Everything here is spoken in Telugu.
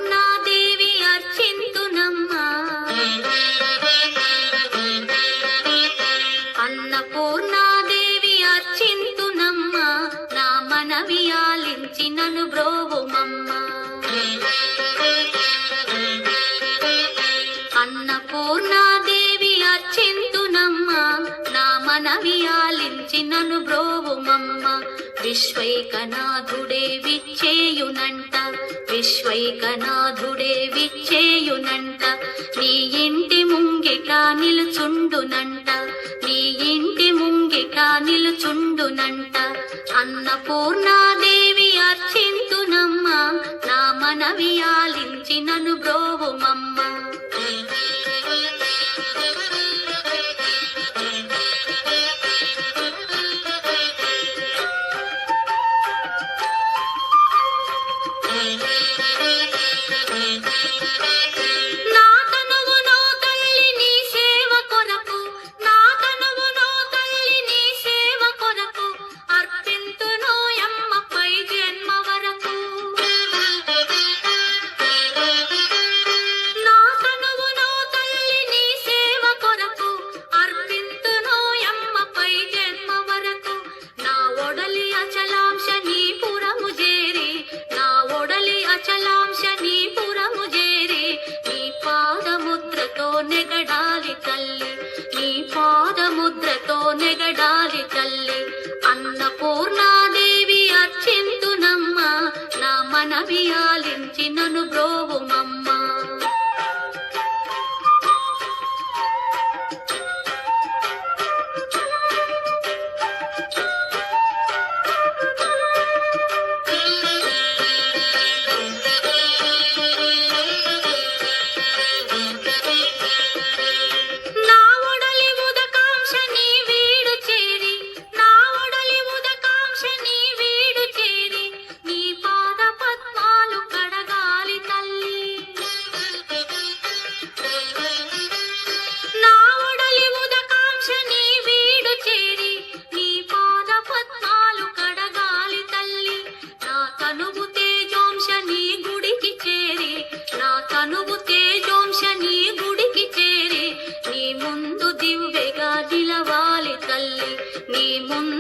అన్నపూర్ణాదేవి అర్చింతునమ్మా. అన్నపూర్ణాదేవి అర్చింతునమ్మా, నా మనవి ఆలించి నన్ను బ్రోవుమమ్మా. అన్నపూర్ణాదేవి అర్చింతునమ్మా, నా మనవి ఆలించి నన్ను బ్రోవుమమ్మా. విశ్వైకనాథుడే విచ్చేయునంట, విశ్వైకనాథుడే విచ్చేయునంట. నీ ఇంటి ముంగిట నిలుచుండునంట, నీ ఇంటి ముంగిట నిలుచుండునంట. అన్నపూర్ణాదేవి అర్చింతునమ్మా, నా మనవి ఆలించి నన్ను బ్రోవుమమ్మా. నా తనువు నో తల్లి నీ సేవ కొరకు, నా తనువు నో తల్లి నీ సేవ కొరకు, అర్పింతును యమ్మ పై జన్మ వరకు. నా తనువు నో తల్లి నీ సేవ కొరకు, అర్పింతును యమ్మ పై జన్మ వరకు. నా ఒడలి అచలాంశ నీ పురము చేరి, నా ఒడలి అచలాంశ నీ పురము చేరి, నీ పాదముద్రతో నెగడాలి తల్లి, నీ పాదముద్రతో నెగడాలి తల్లి. అన్నపూర్ణాదేవి అర్చింతునమ్మా, నా మనవి ఆలించి నన్ను బ్రోవుమమ్మా. నా ఒడలి ఉదకాంక్ష నీ వీడు చేరి, నా ఒడలి ఉదకాంక్ష నీ వీడు చేరి, నీ పాద పద్మాలు కడగాలి తల్లి. నా ఒడలి ఉదకాంక్ష నీ వీడు చేరి, నీ పాద పద్మాలు కడగాలి తల్లి. నా తనువు తేజోంశ నీ గుడికి చేరి, నా తనువు తేజోంశ నీ గుడికి చేరి, నీ ముందు దివ్వెగా నిలవాలి తల్లి, నీ ముందు